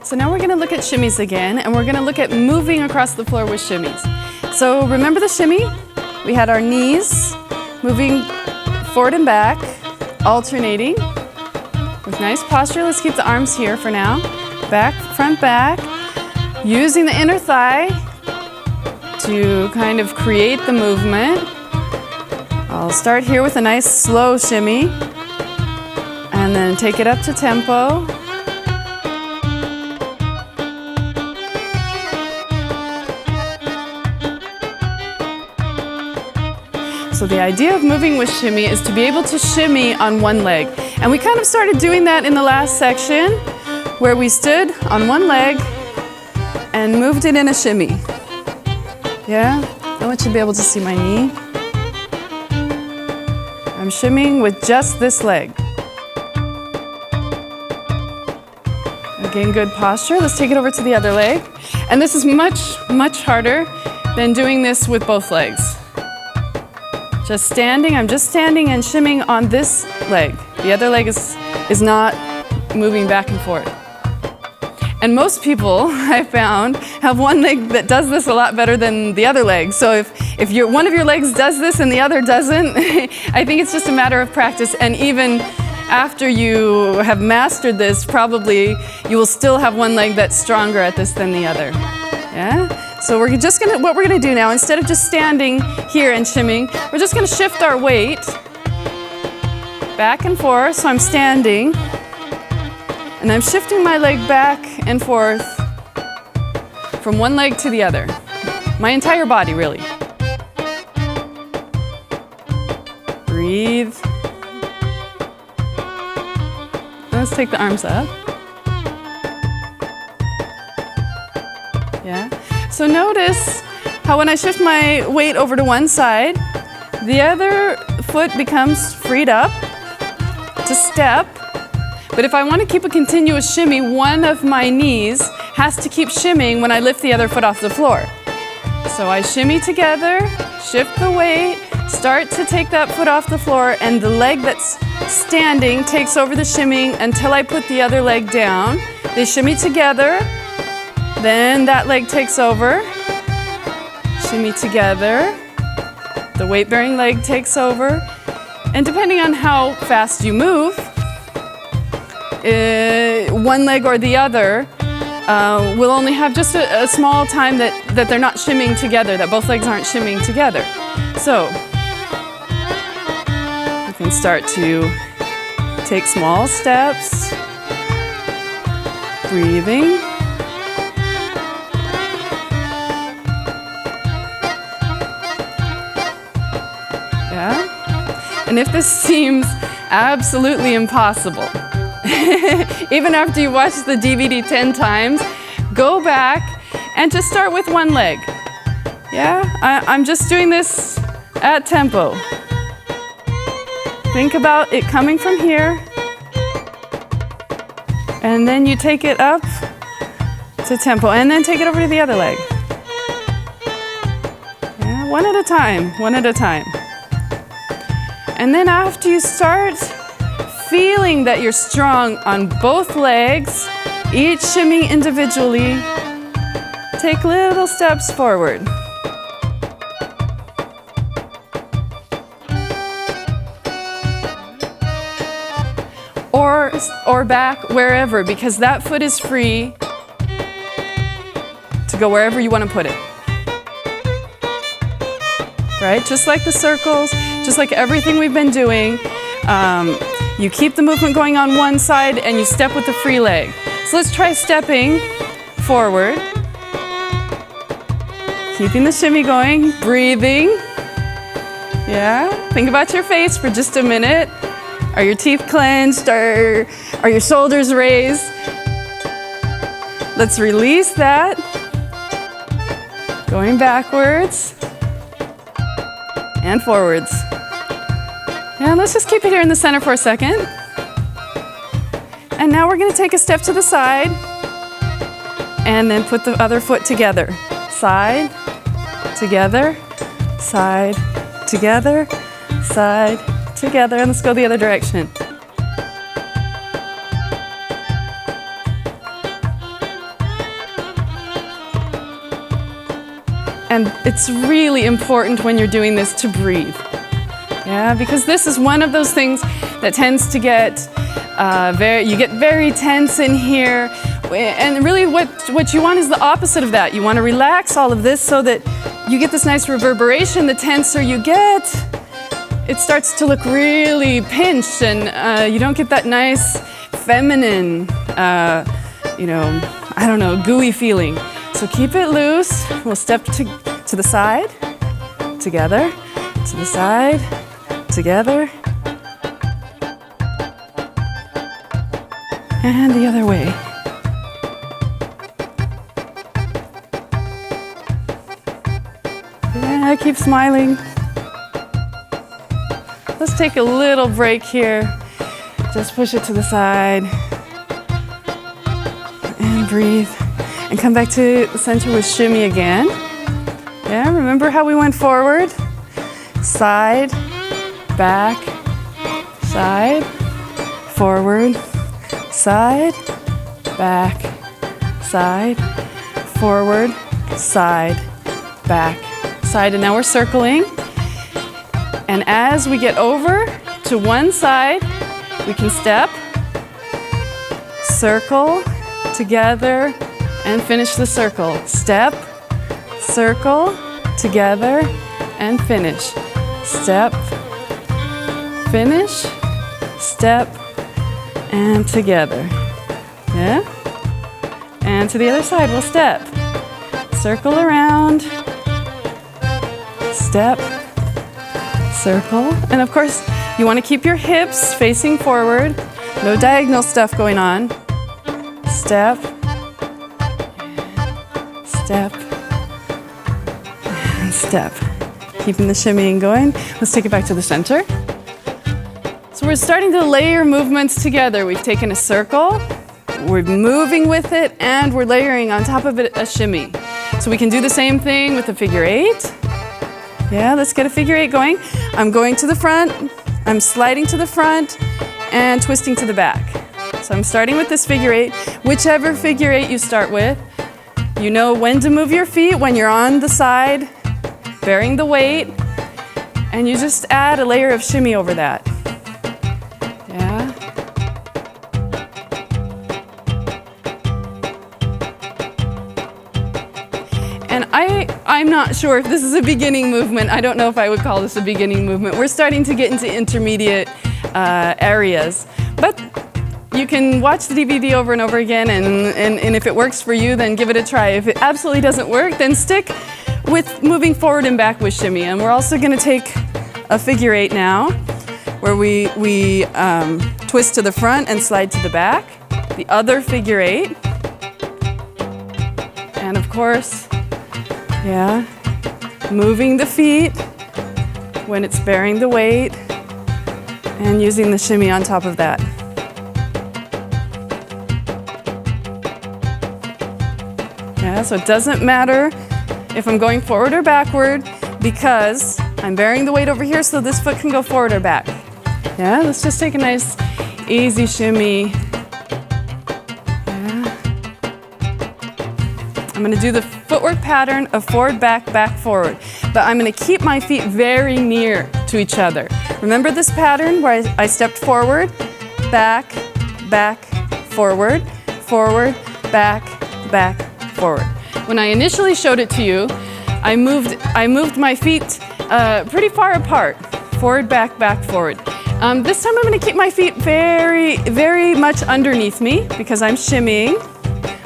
So now we're gonna look at shimmies again, and we're gonna look at moving across the floor with shimmies. So remember the shimmy? We had our knees moving forward and back, alternating with nice posture. Let's keep the arms here for now. Back, front, back. Using the inner thigh to kind of create the movement. I'll start here with a nice slow shimmy and then take it up to tempo. So the idea of moving with shimmy is to be able to shimmy on one leg. And we kind of started doing that in the last section where we stood on one leg and moved it in a shimmy. Yeah? I want you to be able to see my knee. I'm shimmying with just this leg. Again, good posture. Let's take it over to the other leg. And this is much, much harder than doing this with both legs. Just standing, I'm just standing and shimmying on this leg. The other leg is not moving back and forth. And most people, I found, have one leg that does this a lot better than the other leg. So if one of your legs does this and the other doesn't, I think it's just a matter of practice. And even after you have mastered this, probably you will still have one leg that's stronger at this than the other. Yeah? So what we're gonna do now, instead of just standing here and shimmying, we're just gonna shift our weight back and forth. So I'm standing, and I'm shifting my leg back and forth from one leg to the other. My entire body, really. Breathe. Let's take the arms up. Yeah. So notice how when I shift my weight over to one side, the other foot becomes freed up to step. But if I want to keep a continuous shimmy, one of my knees has to keep shimmying when I lift the other foot off the floor. So I shimmy together, shift the weight, start to take that foot off the floor, and the leg that's standing takes over the shimmying until I put the other leg down. They shimmy together. Then that leg takes over, shimmy together, the weight-bearing leg takes over, and depending on how fast you move, one leg or the other will only have just a small time that they're not shimmying together, that both legs aren't shimmying together. So you can start to take small steps, breathing. And if this seems absolutely impossible, even after you watch the DVD 10 times, go back and just start with one leg. Yeah, I'm just doing this at tempo. Think about it coming from here, and then you take it up to tempo, and then take it over to the other leg. Yeah, one at a time, one at a time. And then after you start feeling that you're strong on both legs, each shimmying individually, take little steps forward. Or back, wherever, because that foot is free to go wherever you want to put it. Right? Just like the circles, just like everything we've been doing, you keep the movement going on one side and you step with the free leg. So let's try stepping forward. Keeping the shimmy going, breathing. Yeah, think about your face for just a minute. Are your teeth clenched? Are your shoulders raised? Let's release that. Going backwards and forwards. And let's just keep it here in the center for a second. And now we're going to take a step to the side and then put the other foot together. Side, together, side, together, side, together. And let's go the other direction. And it's really important when you're doing this to breathe. Yeah, because this is one of those things that tends to get, you get very tense in here. And really what you want is the opposite of that. You want to relax all of this so that you get this nice reverberation. The tenser you get, it starts to look really pinched, and you don't get that nice feminine, I don't know, gooey feeling. So keep it loose. We'll step to the side, together, to the side, together, and the other way. Yeah, keep smiling. Let's take a little break here. Just push it to the side and breathe. And come back to the center with shimmy again. Yeah, remember how we went forward? Side, back, side, forward, side, back, side, forward, side, back, side. And now we're circling. And as we get over to one side, we can step, circle, together, and finish the circle. Step, circle, together, and finish. Step, finish, step, and together. Yeah? And to the other side, we'll step. Circle around, step, circle. And of course, you want to keep your hips facing forward. No diagonal stuff going on. Step, step, and step. Keeping the shimmying going. Let's take it back to the center. So we're starting to layer movements together. We've taken a circle, we're moving with it, and we're layering on top of it a shimmy. So we can do the same thing with the figure eight. Yeah, let's get a figure eight going. I'm going to the front, I'm sliding to the front, and twisting to the back. So I'm starting with this figure eight. Whichever figure eight you start with, you know when to move your feet when you're on the side, bearing the weight, and you just add a layer of shimmy over that. Yeah. And I'm not sure if this is a beginning movement. I don't know if I would call this a beginning movement. We're starting to get into intermediate areas. But you can watch the DVD over and over again, and if it works for you, then give it a try. If it absolutely doesn't work, then stick with moving forward and back with shimmy. And we're also going to take a figure eight now, where we twist to the front and slide to the back. The other figure eight. And of course, yeah, moving the feet when it's bearing the weight and using the shimmy on top of that. Yeah, so it doesn't matter if I'm going forward or backward because I'm bearing the weight over here, so this foot can go forward or back. Yeah, let's just take a nice easy shimmy. Yeah. I'm going to do the footwork pattern of forward, back, back, forward. But I'm going to keep my feet very near to each other. Remember this pattern where I stepped forward, back, back, forward, forward, back, back, forward. When I initially showed it to you, I moved my feet pretty far apart. Forward, back, back, forward. This time I'm going to keep my feet very, very much underneath me because I'm shimmying.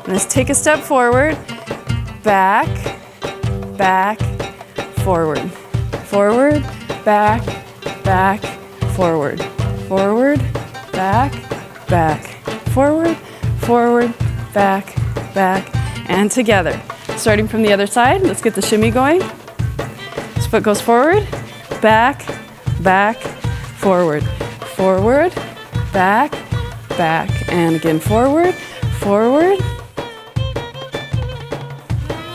Let's take a step forward, back, back, forward, forward, back, back, forward, forward, back, back, forward, forward, back, back, and together. Starting from the other side, let's get the shimmy going. This foot goes forward, back, back, forward, forward, back, back, and again forward, forward,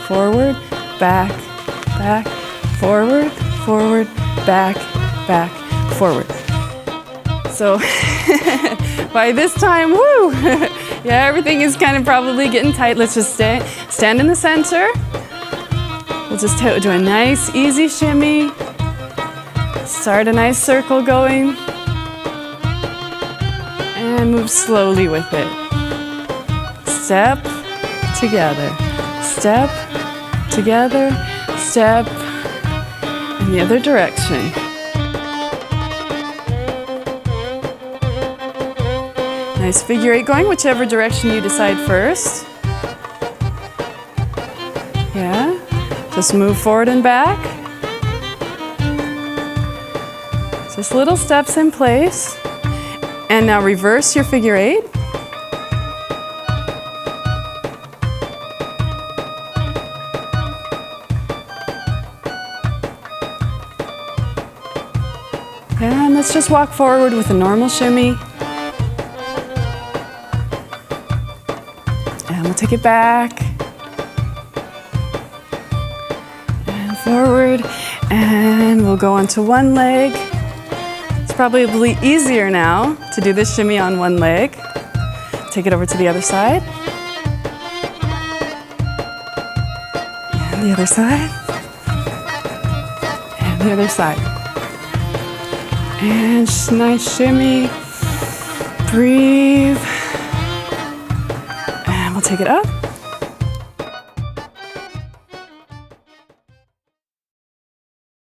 forward, back, back, forward, forward, back, back, forward. So by this time, woo! Yeah, everything is kind of probably getting tight. Let's just stand in the center. We'll just do a nice, easy shimmy. Start a nice circle going. And move slowly with it. Step together. Step together. Step in the other direction. Nice figure eight going, whichever direction you decide first. Yeah, just move forward and back. Just little steps in place. And now reverse your figure eight. And let's just walk forward with a normal shimmy. And we'll take it back. And forward. And we'll go onto one leg. It's probably easier now to do this shimmy on one leg. Take it over to the other side. And the other side. And the other side. And nice shimmy. Breathe. And we'll take it up.